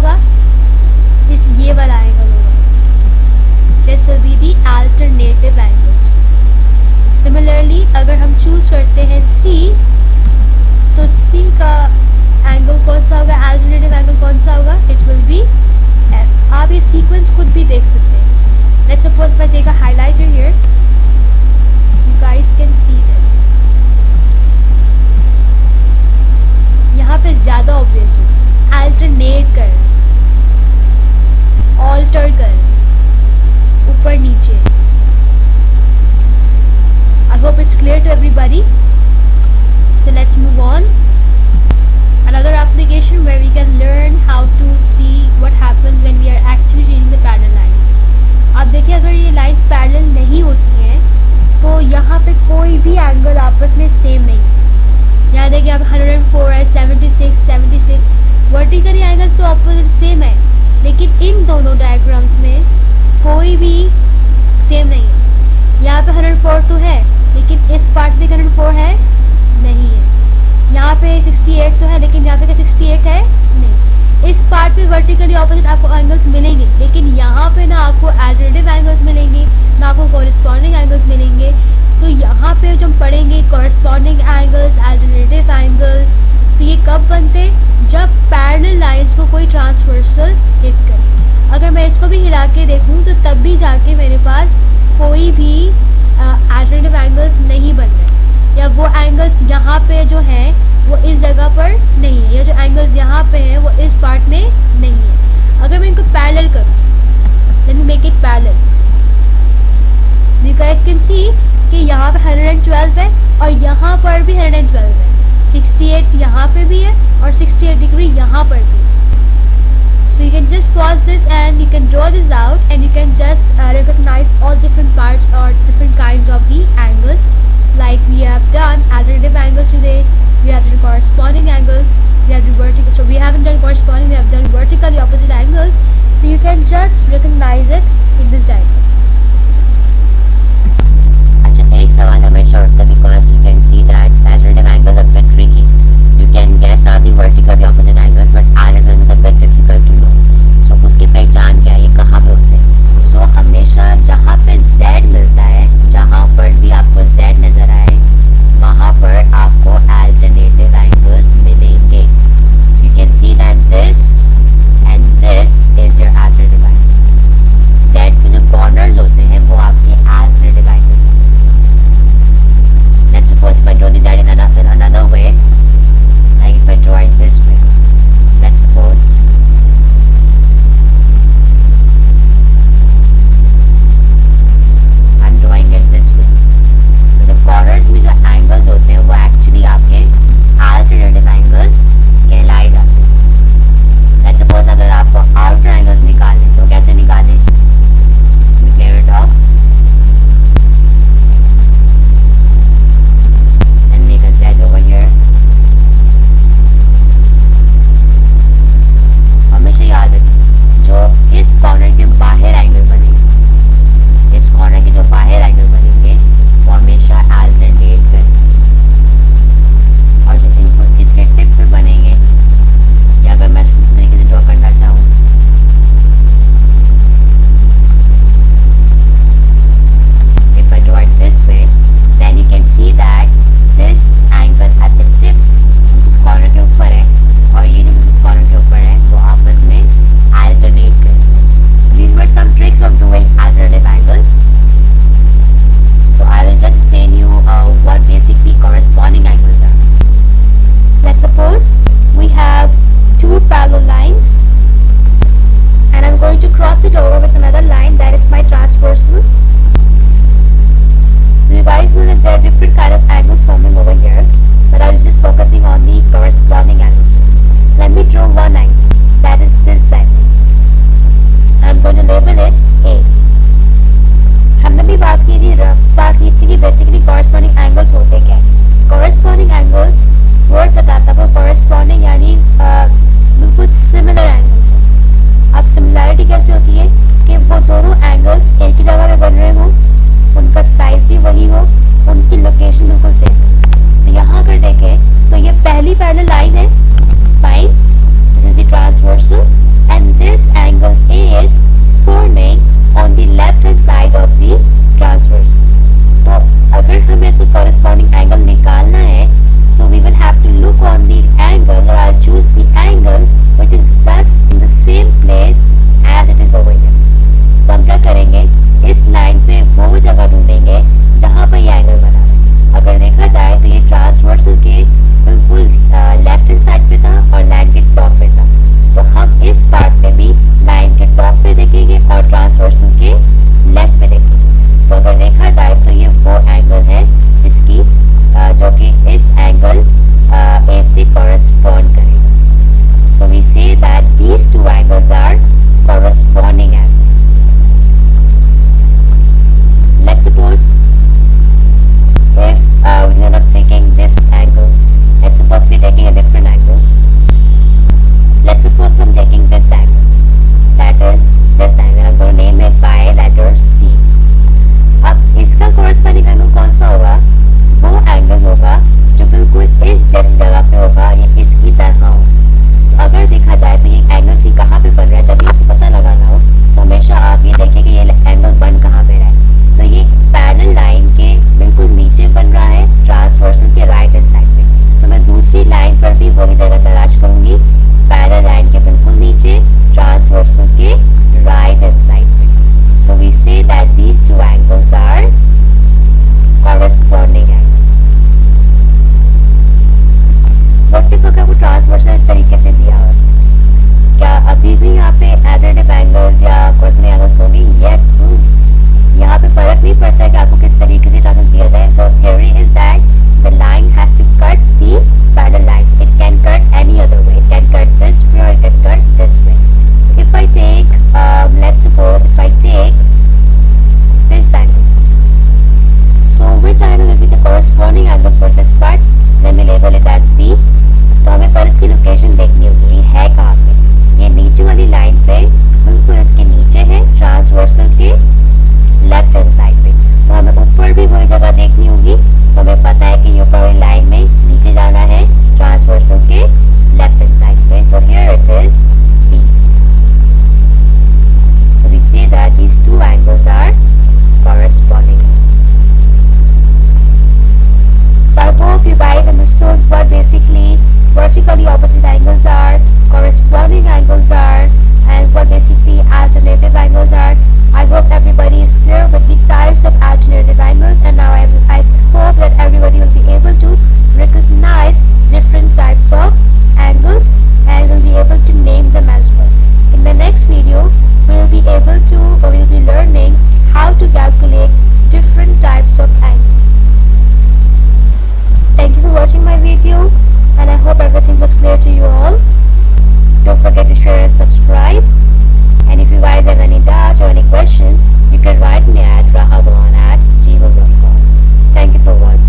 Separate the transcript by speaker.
Speaker 1: होगा? इस ये वाला एंगल होगा। This will be the alternative angles. Similarly अगर हम चूज करते हैं C, तो C का एंगल कौन सा होगा? अल्टरनेटिव एंगल कौन सा होगा? It will be F। आप ये सीक्वेंस खुद भी देख सकते हैं। Let's suppose if I take a highlighter here, you guys can see this। यहाँ पे ज्यादा ऑब्वियस हो, अल्टरनेट कर, ऑल्टर कर, ऊपर नीचे। I hope it's clear to everybody। So let's move on। Another application where we can learn how to see what happens when we are actually changing the parallel lines। आप देखिए अगर ये lines parallel नहीं होती हैं तो यहाँ पे कोई भी एंगल आपस में सेम नहीं है। यहाँ देखिए आप 104 है, 76 वर्टिकली एंगल्स तो ऑपोजिट सेम है, लेकिन इन दोनों डायग्राम्स में कोई भी सेम नहीं है। यहाँ पे 104 तो है, लेकिन इस पार्ट में 104 है नहीं है। यहाँ पे 68 तो है, लेकिन यहाँ पे क्या 68 है नहीं। इस पार्ट पे वर्टिकली ऑपोजिट आपको एंगल्स मिलेंगे, लेकिन यहाँ पे ना आपको अल्टरनेटिव एंगल्स मिलेंगे, ना आपको कॉरेस्पॉन्डिंग एंगल्स मिलेंगे। तो यहाँ पे जब हम पढ़ेंगे कॉरेस्पॉन्डिंग एंगल्स, अल्टरनेटिव एंगल्स, तो ये कब बनते? जब पैरेलल लाइंस को कोई ट्रांसवर्सल हिट करे। अगर मैं इसको भी हिला के देखूँ तो तब भी जाके मेरे पास कोई भी अल्टरनेटिव एंगल्स नहीं बन रहे, या वो एंगल्स यहाँ पे जो हैं वो इस जगह पर नहीं है, या जो एंगल्स यहाँ पे हैं वो इस पार्ट में नहीं है। अगर मैं इनको पैरेलल करूँ, let me make it parallel, you guys can see कि यहाँ पे 112 है और यहाँ पर भी 112 है, 68 यहाँ पे भी है और 68 डिग्री यहाँ पर भी। So you can just pause this and you can draw this out and you can just recognize all different parts or different kinds of the angles, like we have done alternative angles today, we have done corresponding angles, we have done vertical, so we haven't done corresponding, we have done vertically opposite angles, so you can just recognize it in this diagram।
Speaker 2: एक सवाल हमेशा उठता है because you can see that alternative angles are a bit tricky। You can guess out the vertically opposite angles, but alternative angles are a bit difficult to know। So उसकी पहचान क्या है, ये कहाँ पे होते हैं? So हमेशा जहाँ पे Z मिलता है, जहाँ पर भी आपको Z नजर आए,
Speaker 1: watching my video, and I hope everything was clear to you all. Don't forget to share and subscribe. And if you guys have any doubts or any questions, you can write me at rahaban@gmail.com. Thank you for watching.